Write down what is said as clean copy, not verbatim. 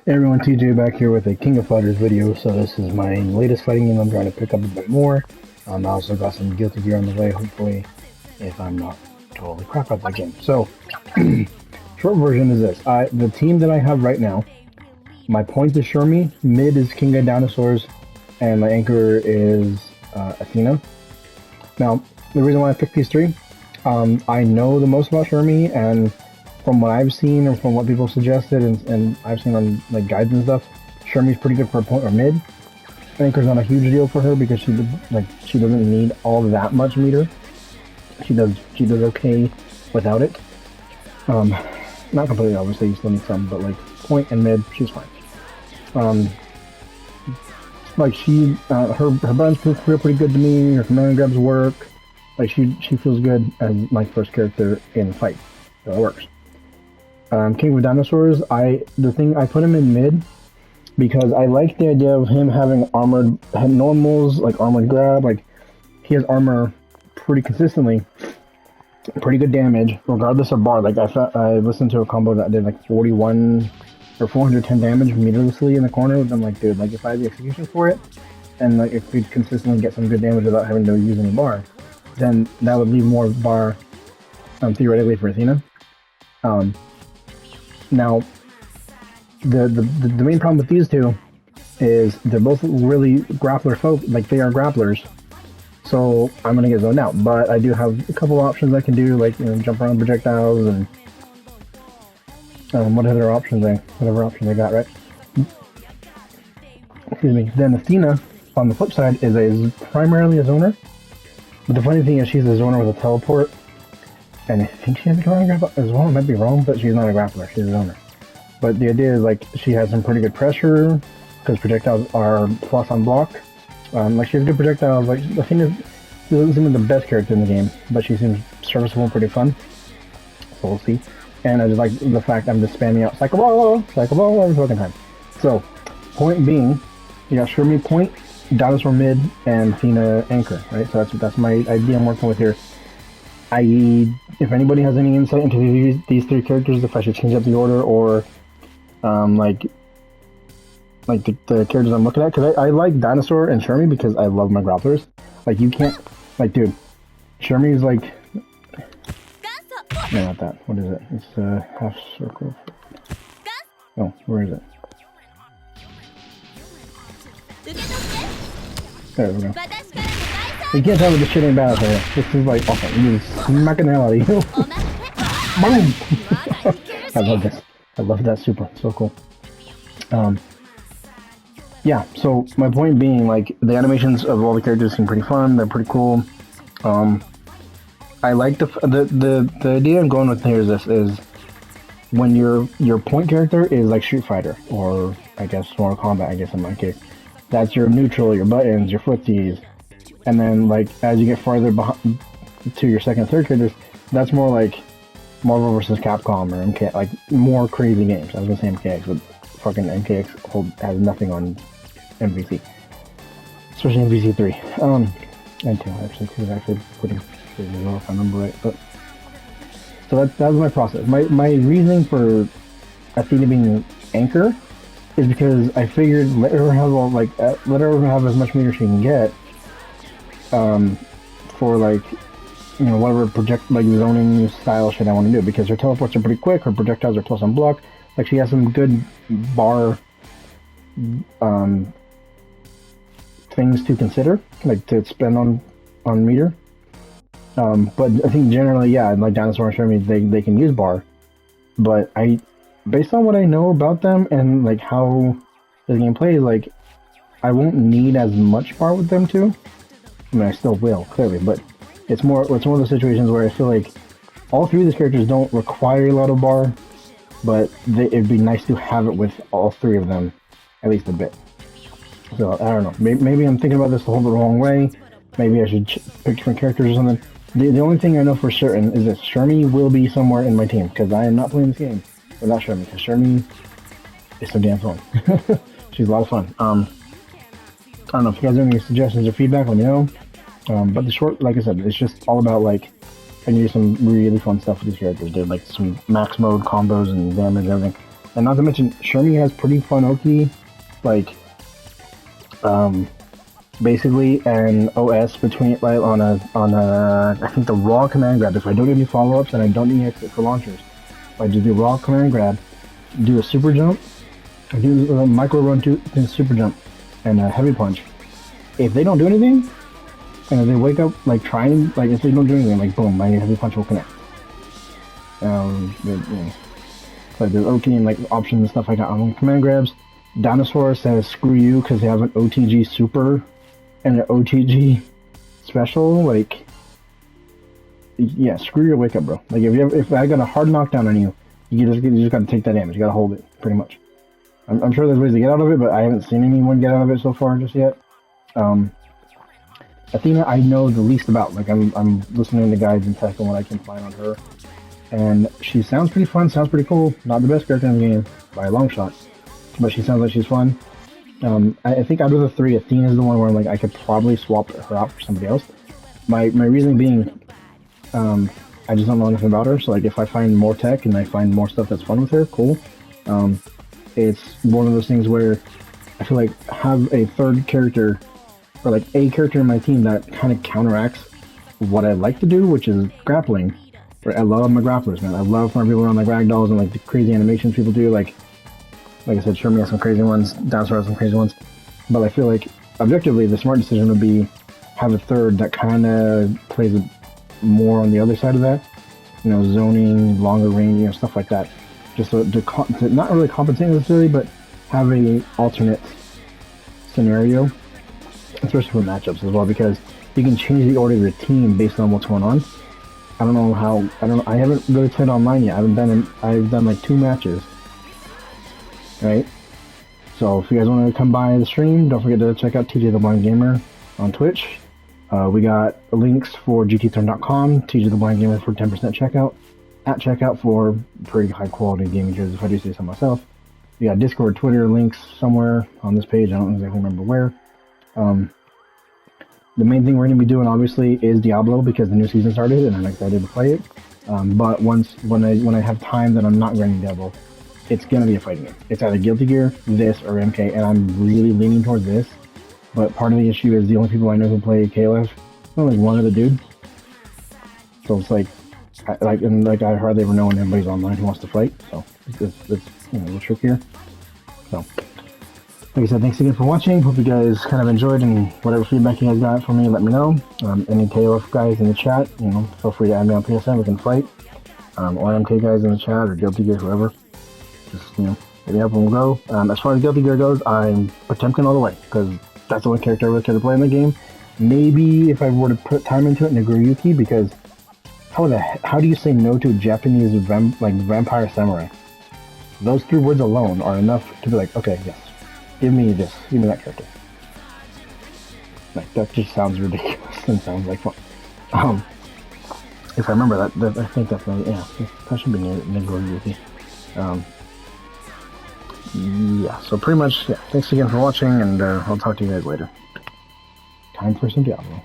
Hey everyone, TJ back here with a King of Fighters video. So this is my latest fighting game I'm trying to pick up a bit more. I also got some Guilty Gear on the way, hopefully, if I'm not totally crap at that game. So, short version is this. The team that I have right now, my point is Shermie, mid is King of Dinosaurs, and my anchor is Athena. Now, the reason why I picked these three, I know the most about Shermie, and from what I've seen and from what people suggested and I've seen on like guides and stuff, Shermie's pretty good for a point or mid. Anchor's not a huge deal for her because she doesn't need all that much meter. She does okay without it. Not completely, obviously, you still need some, but like point and mid, she's fine. Like her buttons feel pretty good to me. Her command grabs work. Like she feels good as my first character in fight, so it works. King of Dinosaurs, I put him in mid because I like the idea of him having armored normals, like armored grab, like he has armor pretty consistently, pretty good damage, regardless of bar. Like I listened to a combo that did like 41 or 410 damage meterlessly in the corner. I'm like, dude, like if I had the execution for it, and like if we consistently get some good damage without having to use any bar, then that would leave more bar theoretically for Athena. Now, the main problem with these two is they're both really grappler folk, like they are grapplers. So I'm gonna get zoned out, but I do have a couple options I can do, like jump around projectiles and whatever options I got, right? Excuse me. Then Athena, on the flip side, is primarily a zoner. But the funny thing is, she's a zoner with a teleport. And I think she has a ground grab as well. I might be wrong, but she's not a grappler. She's a zoner. But the idea is like she has some pretty good pressure because projectiles are plus on block. Like she has good projectiles. Like Athena doesn't seem like the best character in the game, but she seems serviceable and pretty fun. So we'll see. And I just like the fact I'm just spamming out Cycle Ball every fucking time. So point being, you got Shermie point, Dinosaur mid, and Athena anchor. Right. So that's my idea I'm working with here. If anybody has any insight into these three characters, if I should change up the order or like the characters I'm looking at, because I like Dinosaur and Shermie because I love my grapplers. Like you can't, like dude, Shermie's like, no, not that. What is it? It's a half circle. Oh, where is it? There we go. You can't tell me this shit ain't bad out there. This is like awesome. You just smacking the hell out of you. Boom! I love this. I love that super. So cool. Yeah, so my point being, like, the animations of all the characters seem pretty fun. They're pretty cool. I like the idea I'm going with here is when your point character is like Street Fighter, or I guess Mortal Kombat, I guess in my case. That's your neutral, your buttons, your footsies. And then, like, as you get farther behind to your second and third characters, that's more like Marvel vs. Capcom or MK, like more crazy games. I was gonna say MKX, but fucking MKX has nothing on MVC, especially MVC 3. And 2 actually, because actually putting it off, if I remember right. But so that was my process. My reasoning for Athena being anchor is because I figured let her have as much meter she can get. For like, whatever zoning style shit I want to do, because her teleports are pretty quick, her projectiles are plus on block, like she has some good bar, things to consider, like to spend on meter. But I think generally, yeah, like Dinosaur and Shermie, they can use bar, but based on what I know about them and like how the game plays, like I won't need as much bar with them too. I mean, I still will, clearly, but it's one of those situations where I feel like all three of these characters don't require a lot of bar, but it'd be nice to have it with all three of them, at least a bit. So, I don't know. Maybe I'm thinking about this the wrong way. Maybe I should pick different characters or something. The only thing I know for certain is that Shermie will be somewhere in my team, because I am not playing this game without Shermie, because Shermie is so damn fun. She's a lot of fun. I don't know if you guys have any suggestions or feedback, let me know. But the short, like I said, it's just all about like I can do some really fun stuff with these characters, dude. Like some max mode combos and damage and everything. And not to mention, Shermie has pretty fun Oki, like, basically an OS between, like, on a, I think the raw command grab, if I don't do any follow-ups and I don't need exit for launchers, if I just do raw command grab, do a super jump, do a micro run to super jump, and a heavy punch. If they don't do anything, and if they wake up, like, trying, like, if they don't do anything, like, boom, my heavy punch will connect. Like, there's Oki and, like, options and stuff like that on command grabs. Dinosaur says, screw you, because they have an OTG super and an OTG special. Like, yeah, screw your wake up, bro. Like, if I got a hard knockdown on you, you just gotta take that damage. You gotta hold it, pretty much. I'm sure there's ways to get out of it, but I haven't seen anyone get out of it so far just yet. Athena, I know the least about. Like, I'm listening to guides and tech on what I can find on her, and she sounds pretty fun. Sounds pretty cool. Not the best character in the game by a long shot, but she sounds like she's fun. I think out of the three, Athena is the one where I'm like, I could probably swap her out for somebody else. My reason being, I just don't know anything about her. So, like, if I find more tech and I find more stuff that's fun with her, cool. It's one of those things where I feel like have a third character, or like a character in my team that kind of counteracts what I like to do, which is grappling. I love my grapplers, man. I love throwing people around like ragdolls and like the crazy animations people do. Like I said, Shermie has some crazy ones, Dinosaur has some crazy ones. But I feel like objectively, the smart decision would be have a third that kind of plays more on the other side of that. You know, zoning, longer range, you know, stuff like that. Just to not really compensate necessarily, but have a alternate scenario, especially for matchups as well, because you can change the order of your team based on what's going on. I don't know how. I haven't really played online yet. I've done like 2 matches, right? So if you guys want to come by the stream, don't forget to check out TJ the Blind Gamer on Twitch. We got links for gtthrone.com, TJ the Blind Gamer for 10% checkout. At checkout for pretty high quality gaming gears, if I do say so myself. We got Discord, Twitter links somewhere on this page. I don't exactly remember where. The main thing we're going to be doing, obviously, is Diablo because the new season started and I'm excited to play it. But when I have time that I'm not grinding Diablo, it's going to be a fighting game. It's either Guilty Gear, this, or MK, and I'm really leaning towards this. But part of the issue is the only people I know who play KLF, like one other dude. So it's like, I hardly ever know anybody's online who wants to fight, so it's you know, a little trickier. So, like I said, thanks again for watching. Hope you guys kind of enjoyed, and whatever feedback you guys got from me, let me know. Any KOF guys in the chat, you know, feel free to add me on PSN. We can fight. Or MK guys in the chat, or Guilty Gear, whoever. Just, you know, hit me up and we'll go. As far as Guilty Gear goes, I'm Potemkin all the way, because that's the one character I really care to play in the game. Maybe if I were to put time into it, Nagoriyuki, because how do you say no to a Japanese vampire samurai? Those 3 words alone are enough to be like, okay, yes, give me this, give me that character. Like, that just sounds ridiculous and sounds like fun. If I remember that I think that's that should be Nagoriyuki. Yeah, so pretty much, yeah. Thanks again for watching, and I'll talk to you guys later. Time for some Diablo.